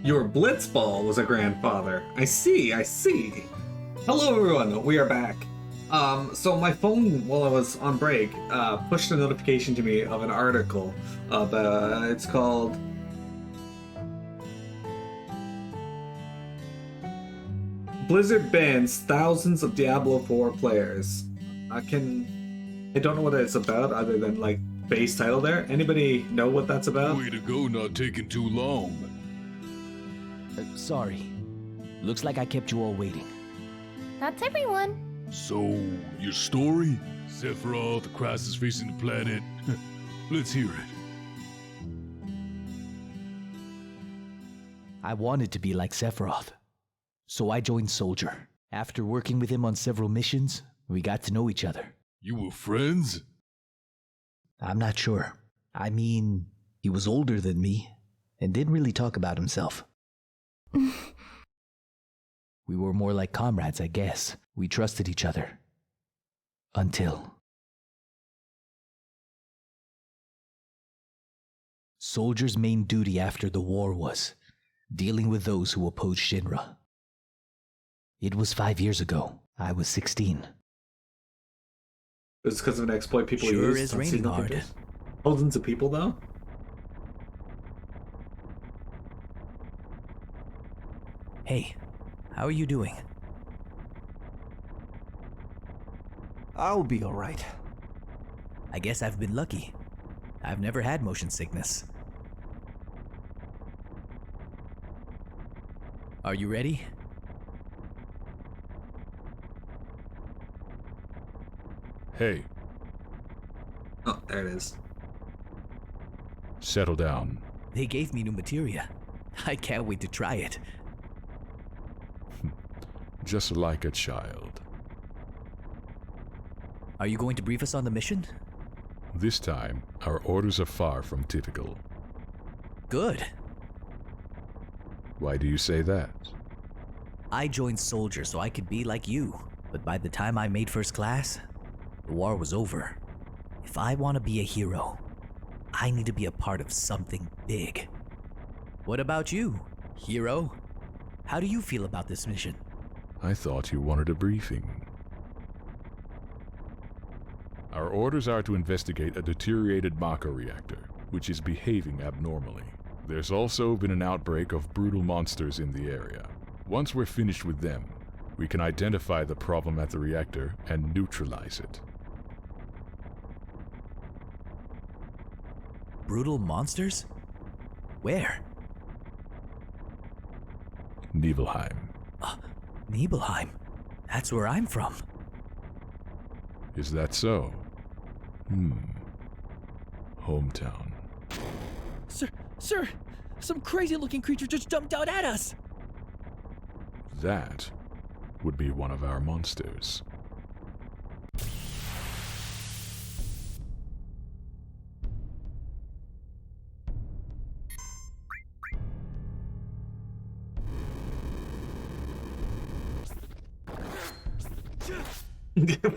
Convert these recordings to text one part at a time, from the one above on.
Your Blitzball was a grandfather. I see, I see. Hello everyone, we are back. So my phone, while I was on break, pushed a notification to me of an article. It's called Blizzard bans thousands of Diablo 4 players. I don't know what it's about other than like base title there. Anybody know what that's about? Way to go, not taking too long. Sorry. Looks like I kept you all waiting. That's everyone. So, your story? Sephiroth, the crisis facing the planet. Let's hear it. I wanted to be like Sephiroth. So I joined Soldier. After working with him on several missions, we got to know each other. You were friends? I'm not sure. I mean, he was older than me and didn't really talk about himself. We were more like comrades, I guess. We trusted each other. Until... Soldier's main duty after the war was dealing with those who opposed Shinra. It was 5 years ago. I was 16. It's because of an exploit people Sure use. is raining hard. Thousands of people, though? Hey, how are you doing? I'll be alright. I guess I've been lucky. I've never had motion sickness. Are you ready? Hey, Oh, there it is. settle down. They gave me new materia. I can't wait to try it. Just like a child. Are you going to brief us on the mission? This time, our orders are far from typical. Good. Why do you say that? I joined Soldier so I could be like you. But by the time I made first class, the war was over. If I want to be a hero, I need to be a part of something big. What about you, hero? How do you feel about this mission? I thought you wanted a briefing. Our orders are to investigate a deteriorated Mako reactor, which is behaving abnormally. There's also been an outbreak of brutal monsters in the area. Once we're finished with them, we can identify the problem at the reactor and neutralize it. Brutal monsters? Where? Nibelheim. Nibelheim. That's where I'm from. Is that so? Hometown. Sir, some crazy-looking creature just jumped out at us. That would be one of our monsters.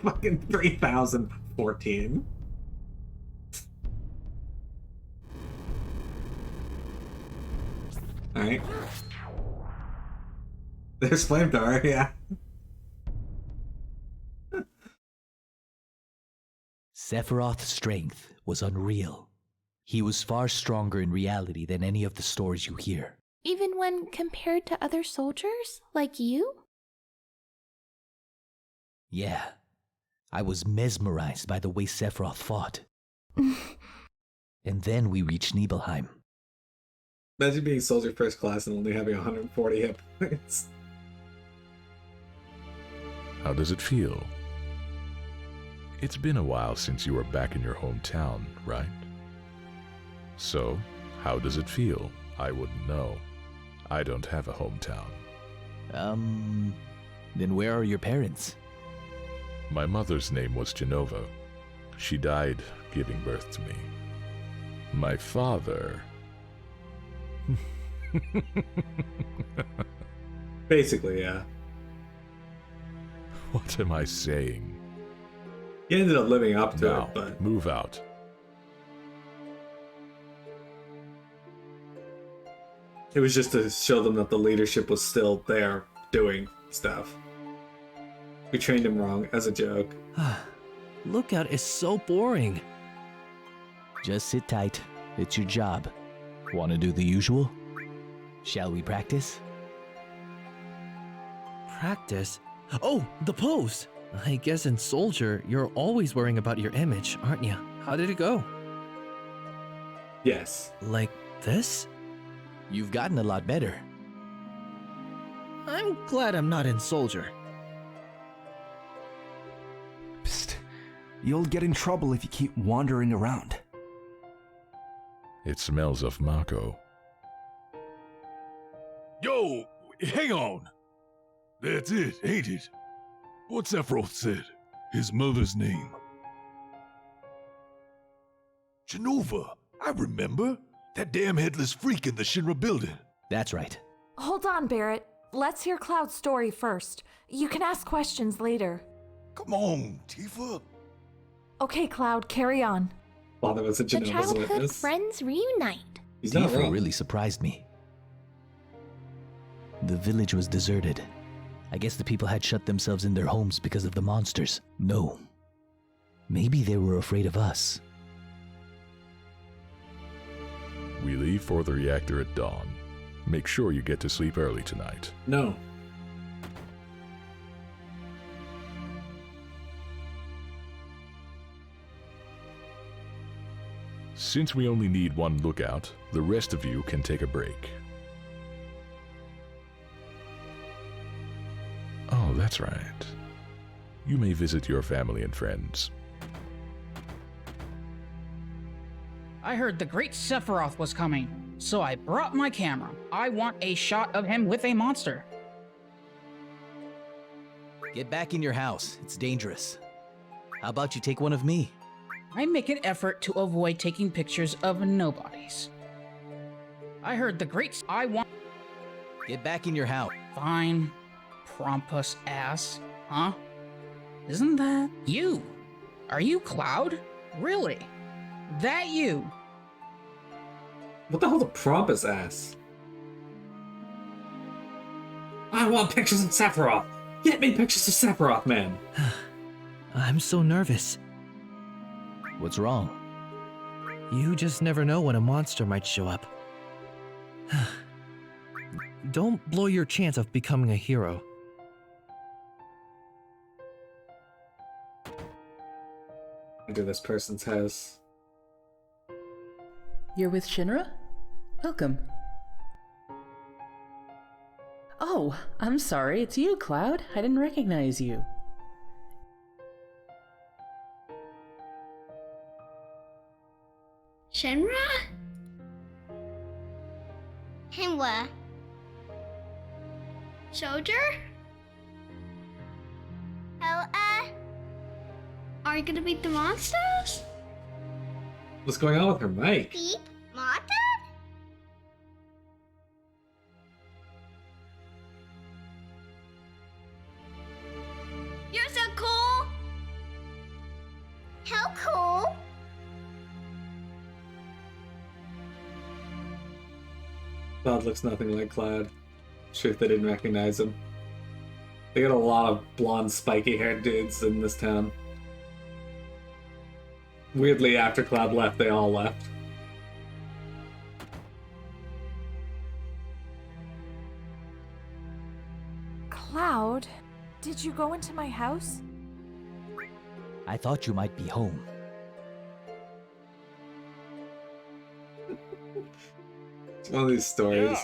Fucking 3014. Alright. There's Flamethrower, yeah. Sephiroth's strength was unreal. He was far stronger in reality than any of the stories you hear. Even when compared to other soldiers, like you? Yeah, I was mesmerized by the way Sephiroth fought. And then we reached Nibelheim. Imagine being soldier first class and only having 140 hit points. How does it feel? It's been a while since you were back in your hometown, right? So, how does it feel? I wouldn't know. I don't have a hometown. Then where are your parents? My mother's name was Genova. She died giving birth to me. My father... Basically, yeah. What am I saying? He ended up living up to Now, it, but... move out. It was just to show them that the leadership was still there doing stuff. We trained him wrong as a joke. Lookout is so boring. Just sit tight. It's your job. Want to do the usual? Shall we practice? Practice? Oh, the pose! I guess in Soldier, you're always worrying about your image, aren't you? How did it go? Yes. Like this? You've gotten a lot better. I'm glad I'm not in Soldier. Psst. You'll get in trouble if you keep wandering around. It smells of Mako. Yo, hang on. That's it, ain't it? What Sephiroth said. His mother's name. Genova, I remember. That damn headless freak in the Shinra building. That's right. Hold on, Barrett. Let's hear Cloud's story first. You can ask questions later. Come on, Tifa. Okay, Cloud, carry on. Father was a The Genova's childhood witness. friends reunite. He's not Tifa wrong. really surprised me. The village was deserted. I guess the people had shut themselves in their homes because of the monsters. No. Maybe they were afraid of us. We leave for the reactor at dawn. Make sure you get to sleep early tonight. No. Since we only need one lookout, the rest of you can take a break. Oh, that's right. You may visit your family and friends. I heard the great Sephiroth was coming, so I brought my camera. I want a shot of him with a monster. Get back in your house. It's dangerous. How about you take one of me? I make an effort to avoid taking pictures of nobodies. I heard the great I want Get back in your house. fine Prompus ass, huh? Isn't that you? Are you Cloud? Really? That you? What the hell's a Prompus ass? I want pictures of Sephiroth! Get me pictures of Sephiroth, man! I'm so nervous. What's wrong? You just never know when a monster might show up. Don't blow your chance of becoming a hero. Enter this person's house. You're with Shinra? Welcome. Oh, I'm sorry, it's you, Cloud. I didn't recognize you. Shinra? Hinwa? Soldier? Oh, are you gonna beat the monsters? What's going on with her mic? Beat monsters? You're so cool! How cool? Cloud looks nothing like Cloud. Sure if they didn't recognize him. They got a lot of blonde, spiky-haired dudes in this town. Weirdly, after Cloud left, they all left. Cloud, did you go into my house? I thought you might be home. It's one of these stories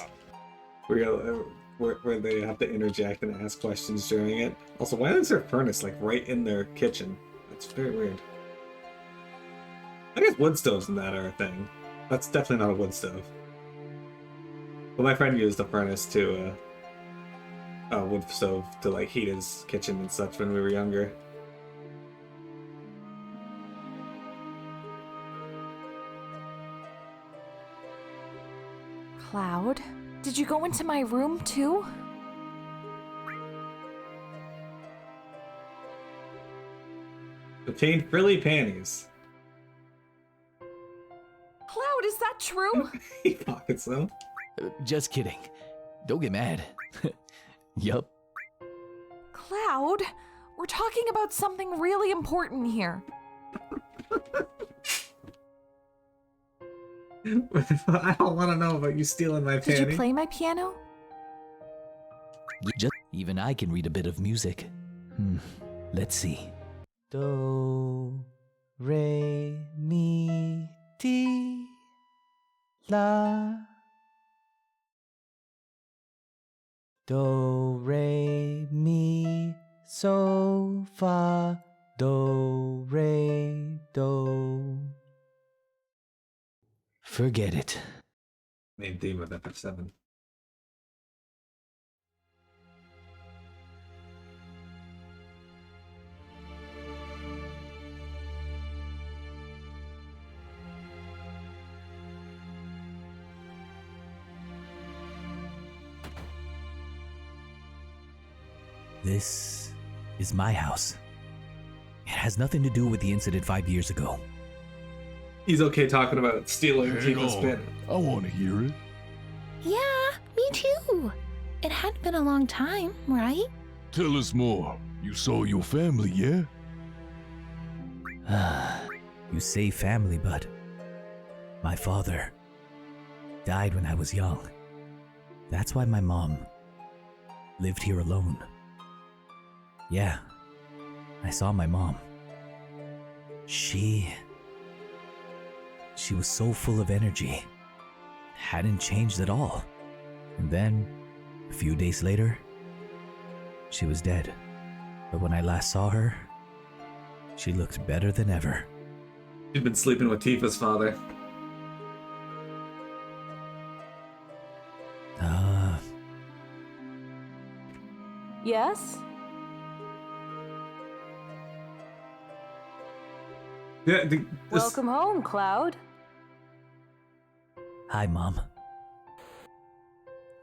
where they have to interject and ask questions during it. Also, why is there a furnace like right in their kitchen? That's very weird. I guess wood stoves and that are a thing. That's definitely not a wood stove. But my friend used a furnace to a wood stove to like heat his kitchen and such when we were younger. Cloud, did you go into my room too? Obtained frilly panties. Cloud, is that true? He pockets them. Just kidding. Don't get mad. Yup. Cloud, we're talking about something really important here. I don't want to know about you stealing my Did panty. you play my piano? Even I can read a bit of music. Let's see. Do, re, mi, ti, la. Do, re, mi, so, fa, do, re, do. Forget it. Main theme of FF7. This is my house. It has nothing to do with the incident 5 years ago. He's okay talking about stealing Hang Tifa's on. pin. I want to hear it. Yeah, me too. It hadn't been a long time, right? Tell us more. You saw your family, yeah? You say family, but my father died when I was young. That's why my mom lived here alone. Yeah, I saw my mom. She was so full of energy. Hadn't changed at all. And then, a few days later, she was dead. But when I last saw her, she looked better than ever. She'd been sleeping with Tifa's father. Yes? Yeah, Welcome home, Cloud. Hi, Mom.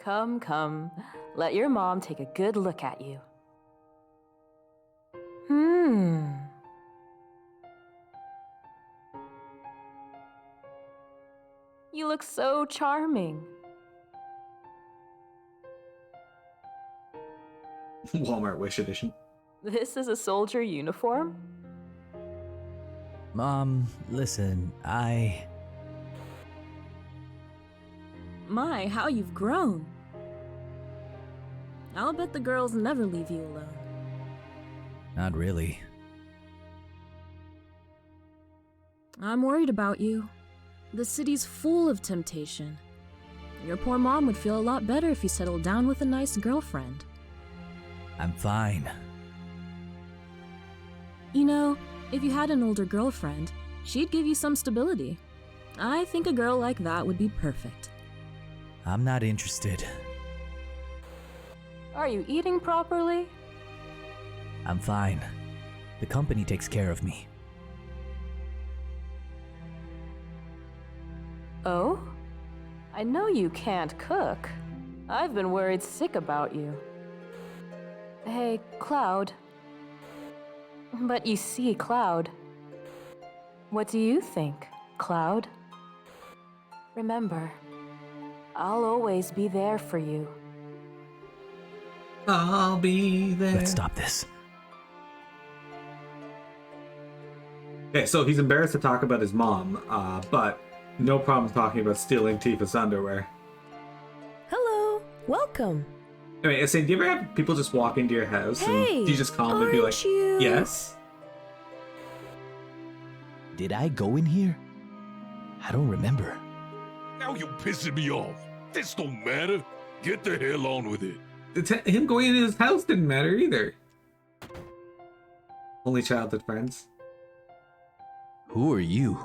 Come, come. Let your mom take a good look at you. You look so charming. Walmart Wish Edition. This is a soldier uniform? Mom, listen, My, how you've grown. I'll bet the girls never leave you alone. Not really. I'm worried about you. The city's full of temptation. Your poor mom would feel a lot better if you settled down with a nice girlfriend. I'm fine. You know, if you had an older girlfriend, she'd give you some stability. I think a girl like that would be perfect. I'm not interested. Are you eating properly? I'm fine. The company takes care of me. Oh? I know you can't cook. I've been worried sick about you. Hey, Cloud. But you see, Cloud. What do you think, Cloud? Remember, I'll always be there for you. I'll be there. Let's stop this. Okay, so he's embarrassed to talk about his mom, but no problem talking about stealing Tifa's underwear. Hello, welcome. Anyway, I was saying, do you ever have people just walk into your house Hey, and you just call them and be like, aren't you- yes? Did I go in here? I don't remember. Now you pissing me off. This don't matter. Get the hell on with it. Him going into his house didn't matter either. Only childhood friends. Who are you?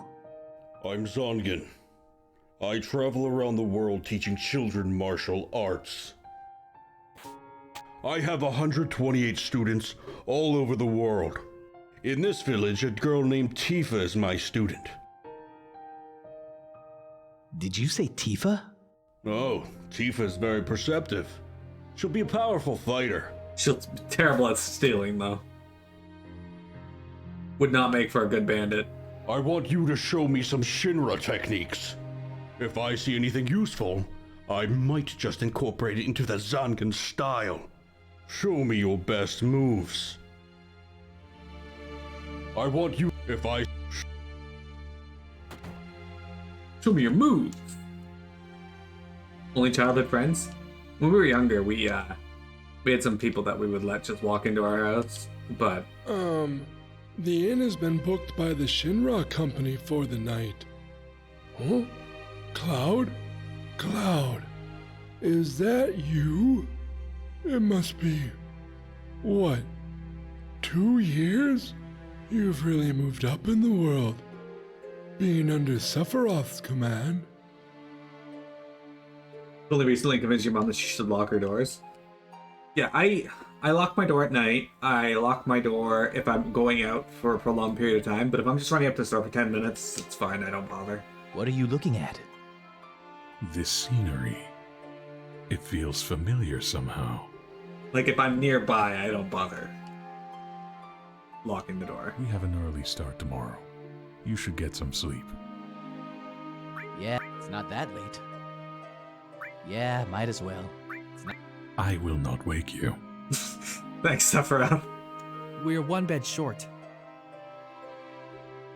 I'm Zongen. I travel around the world teaching children martial arts. I have 128 students all over the world. In this village, a girl named Tifa is my student. Did you say Tifa? Oh, Tifa is very perceptive. She'll be a powerful fighter. She'll be terrible at stealing, though. Would not make for a good bandit. I want you to show me some Shinra techniques. If I see anything useful, I might just incorporate it into the Zongan style. Show me your best moves. I want you if I... Show me your moves. Only childhood friends? When we were younger, we had some people that we would let just walk into our house, but... The inn has been booked by the Shinra company for the night. Huh? Cloud? Cloud, is that you? It must be... what? 2 years? You've really moved up in the world. Being under Sephiroth's command. Only recently convinced your mom that she should lock her doors. Yeah, I lock my door at night. I lock my door if I'm going out for a prolonged period of time, but if I'm just running up to the store for 10 minutes, it's fine, I don't bother. What are you looking at? This scenery. It feels familiar somehow. Like if I'm nearby, I don't bother locking the door. We have an early start tomorrow. You should get some sleep. Yeah, it's not that late. Yeah, might as well. I will not wake you. Thanks, Sephiroth. We're one bed short.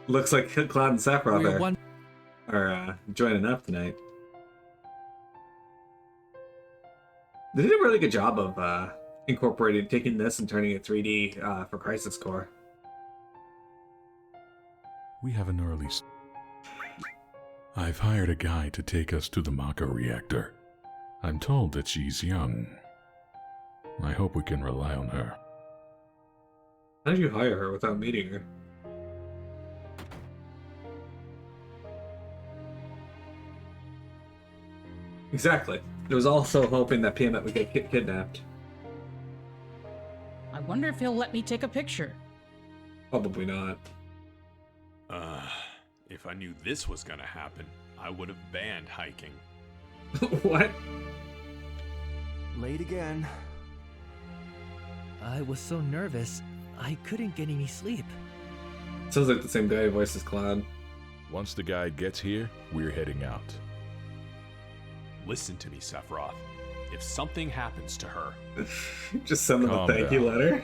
Looks like Cloud and Sephiroth We're are joining up tonight. They did a really good job of taking this and turning it 3D for Crisis Core. We have an early... I've hired a guy to take us to the Mako reactor. I'm told that she's young. I hope we can rely on her. How did you hire her without meeting her? Exactly. It was also hoping that Piamet would get kidnapped. I wonder if he'll let me take a picture. Probably not. If I knew this was gonna happen, I would have banned hiking. What? Late again. I was so nervous, I couldn't get any sleep. Sounds like the same guy who voices Cloud. Once the guide gets here, we're heading out. Listen to me, Sephiroth. If something happens to her... Just send them Calm a thank you down. letter.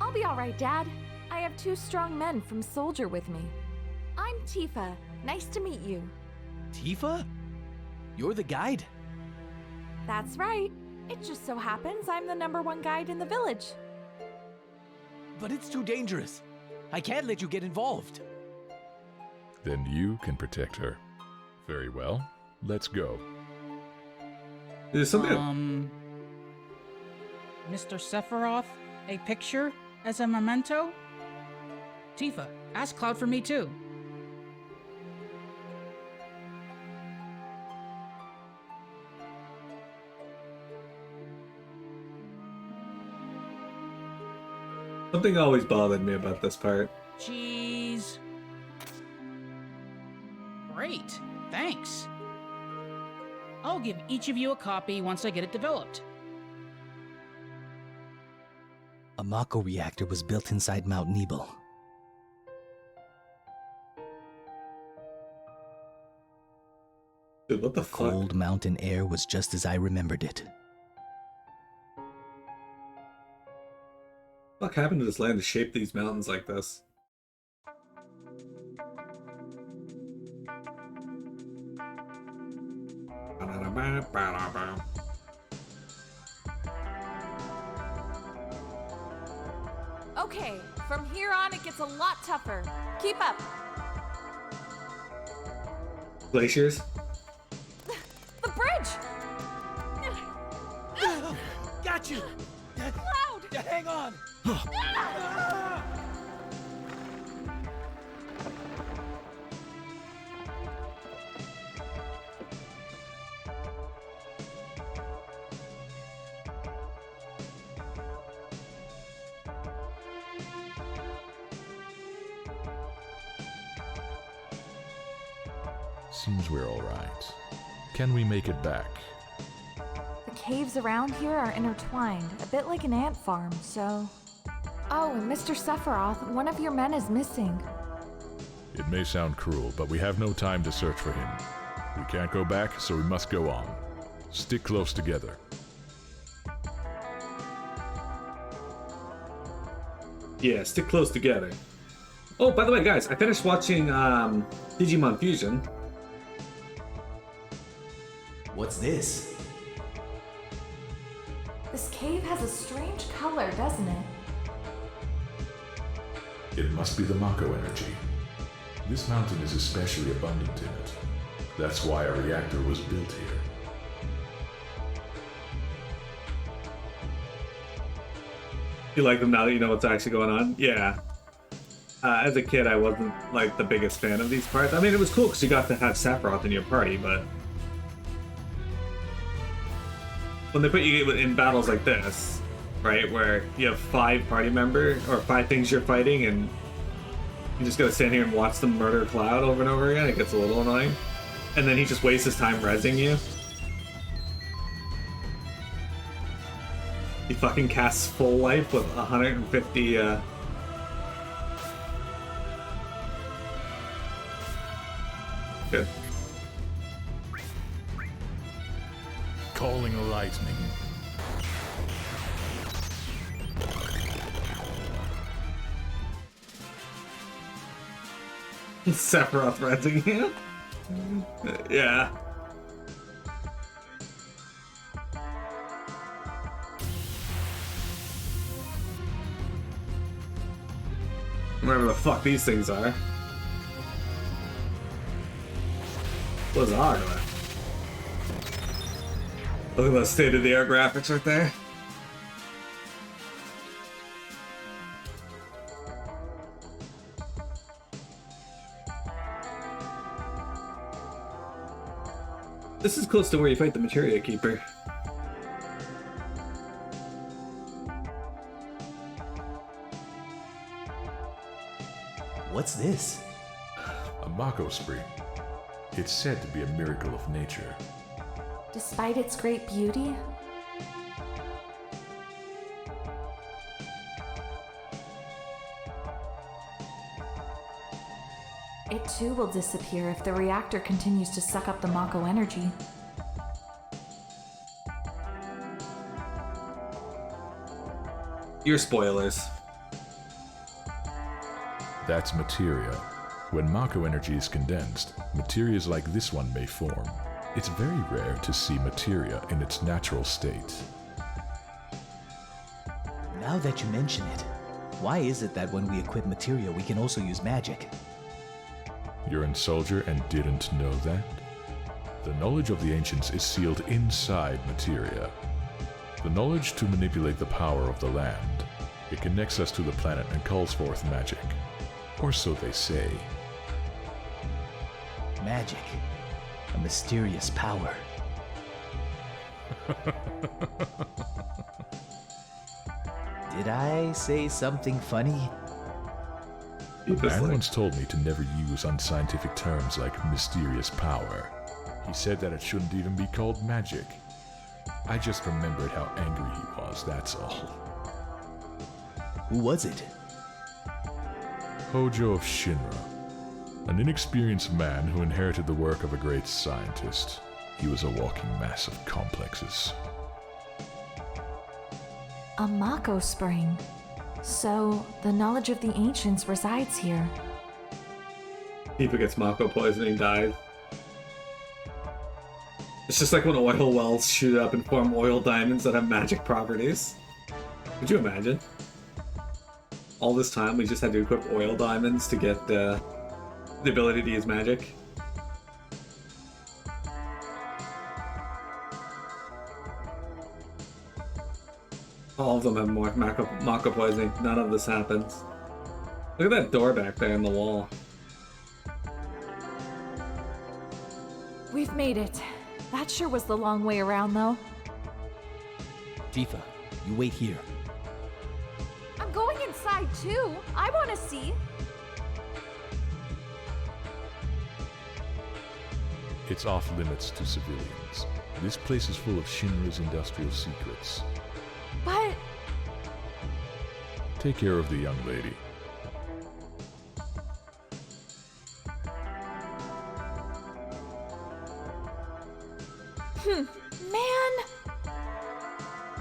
I'll be alright, Dad. I have 2 strong men from Soldier with me. I'm Tifa. Nice to meet you. Tifa? You're the guide? That's right. It just so happens I'm the #1 guide in the village. But it's too dangerous. I can't let you get involved. Then you can protect her. Very well. Let's go. There's something... Mr. Sephiroth, a picture as a memento? Tifa, ask Cloud for me too. Something always bothered me about this part. Jeez. Great, thanks. I'll give each of you a copy once I get it developed. A Mako reactor was built inside Mount Nibel. Dude, what the fuck? Cold mountain air was just as I remembered it. What happened to this land to shape these mountains like this? Okay, from here on it gets a lot tougher. Keep up. Glaciers? The bridge! Got you! Cloud! Hang on! Seems we're all right. Can we make it back? The caves around here are intertwined, a bit like an ant farm, so... Oh, and Mr. Sephiroth, one of your men is missing. It may sound cruel, but we have no time to search for him. We can't go back, so we must go on. Stick close together. Yeah, stick close together. Oh, by the way, guys, I finished watching Digimon Fusion. What's this? This cave has a strange color, doesn't it? It must be the Mako energy. This mountain is especially abundant in it. That's why a reactor was built here. You like them now that you know what's actually going on? Yeah. As a kid, I wasn't like the biggest fan of these parts. I mean, it was cool because you got to have Sephiroth in your party, but when they put you in battles like this, right, where you have 5 party members or 5 things you're fighting, and you just gotta stand here and watch them murder Cloud over and over again, it gets a little annoying. And then he just wastes his time rezzing you. He fucking casts full life with 150 Good. Calling lightning. Sephiroth rezzing him? Yeah. Whatever the fuck these things are. What's Agla? Look at those state-of-the-art graphics right there. This is close to where you fight the Materia Keeper. What's this? A Mako spring. It's said to be a miracle of nature. Despite its great beauty, it too will disappear if the reactor continues to suck up the Mako energy. Your spoilers. That's materia. When Mako energy is condensed, materias like this one may form. It's very rare to see materia in its natural state. Now that you mention it, why is it that when we equip materia we can also use magic? You're a soldier and didn't know that? The knowledge of the ancients is sealed inside materia. The knowledge to manipulate the power of the land. It connects us to the planet and calls forth magic. Or so they say. Magic. A mysterious power. Did I say something funny? A man once told me to never use unscientific terms like mysterious power. He said that it shouldn't even be called magic. I just remembered how angry he was, that's all. Who was it? Hojo of Shinra. An inexperienced man who inherited the work of a great scientist. He was a walking mass of complexes. A Mako spring. So, the knowledge of the ancients resides here. People gets Mako poisoning, dies. It's just like when oil wells shoot up and form oil diamonds that have magic properties. Could you imagine? All this time we just had to equip oil diamonds to get the ability to use magic. All of them have more Mako poisoning. None of this happens. Look at that door back there in the wall. We've made it. That sure was the long way around, though. Tifa, you wait here. I'm going inside, too. I want to see. It's off limits to civilians. This place is full of Shinra's industrial secrets. But... Take care of the young lady.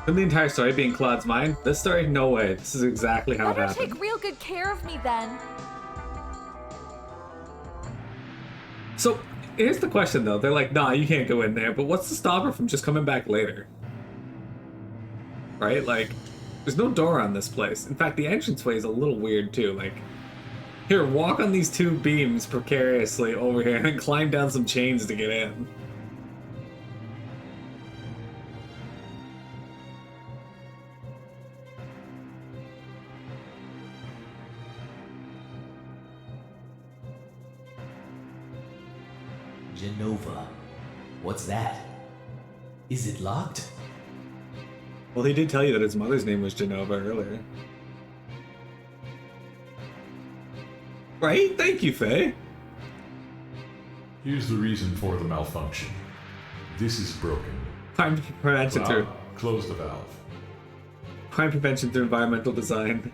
From the entire story being Claude's mind, this story, no way. This is exactly how it Better happened. take real good care of me then. So, here's the question though. They're like, nah, you can't go in there, but what's to stop her from just coming back later? Right? Like, there's no door on this place. In fact, the entranceway is a little weird too. Like, here, walk on these two beams precariously over here and then climb down some chains to get in. Genova. What's that? Is it locked? Well, he did tell you that his mother's name was Genova earlier. Right? Thank you, Faye. Here's the reason for the malfunction. This is broken. Crime prevention through. Close the valve. Crime prevention through environmental design.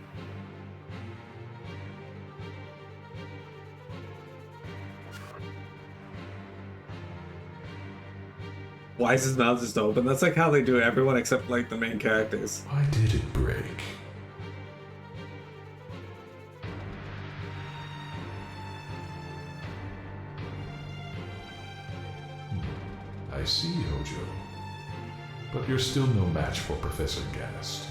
Why is his mouth just open? That's like how they do everyone except like the main characters. Why did it break? I see, Hojo. But you're still no match for Professor Gast.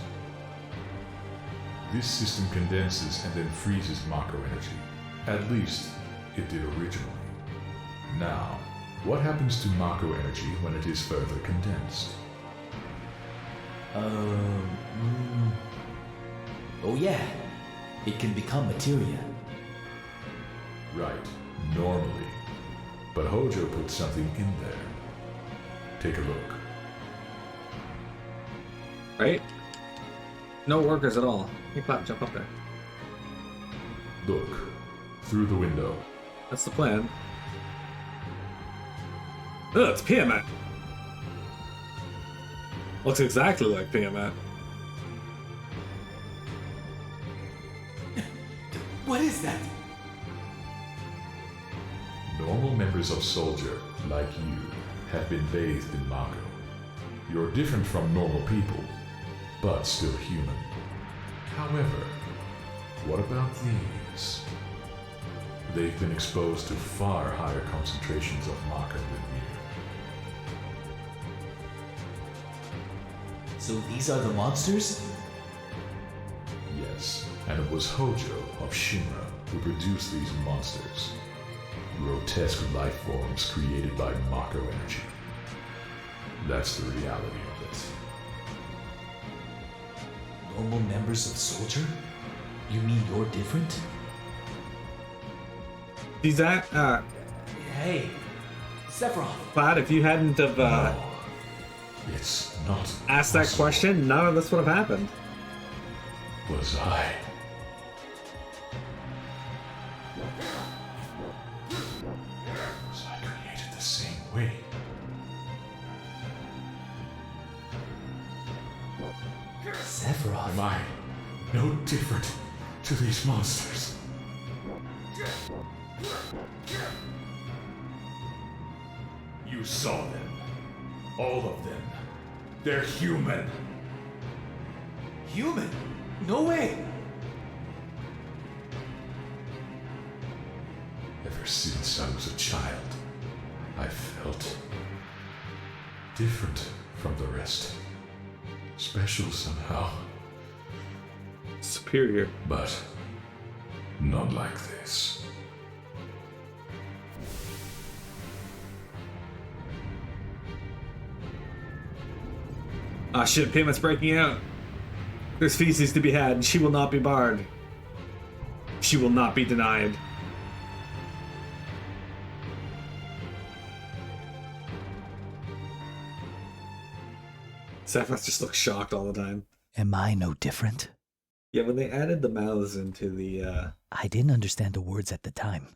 This system condenses and then freezes Mako energy. At least, it did originally. Now, what happens to Mako energy when it is further condensed? Oh yeah, it can become materia. Right, normally. But Hojo put something in there. Take a look. Right? No workers at all. Hey, Clap, jump up there. Look, through the window. That's the plan. Ugh, it's Piamat. Looks exactly like Piamat. What is that? Normal members of Soldier, like you, have been bathed in Mako. You're different from normal people, but still human. However, what about these? They've been exposed to far higher concentrations of Mako than you. So these are the monsters? Yes, and it was Hojo of Shinra who produced these monsters. Grotesque life forms created by Mako energy. That's the reality of it. Normal members of Soldier? You mean you're different? He's at, Hey, Sephiroth. Cloud, if you hadn't have, It's not asked that question, none of this would have happened. Was I? Was I created the same way? Sephiroth. Am I no different to these monsters? You saw them. All of them. They're human. Human? No way! Ever since I was a child, I felt different from the rest. Special somehow. Superior. But not like this. Ah shit, Payment's breaking out. There's feces to be had, and she will not be barred. She will not be denied. Sephiroth just looks shocked all the time. Am I no different? Yeah, when they added the mouths into the, I didn't understand the words at the time.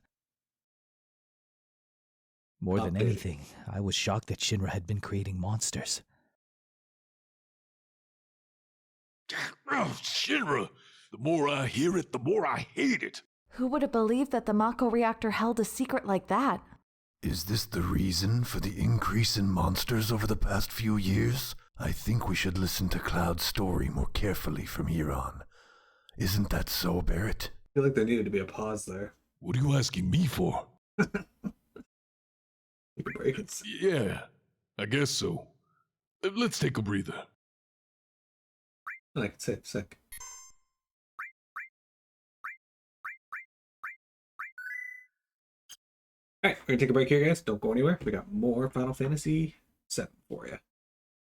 More than anything, I was shocked that Shinra had been creating monsters. Oh, Shinra! The more I hear it, the more I hate it. Who would have believed that the Mako reactor held a secret like that? Is this the reason for the increase in monsters over the past few years? I think we should listen to Cloud's story more carefully from here on. Isn't that so, Barrett? I feel like there needed to be a pause there. What are you asking me for? Take a break. Yeah, I guess so. Let's take a breather. Like, sick. Alright, we're gonna take a break here, guys. Don't go anywhere. We got more Final Fantasy VII for you.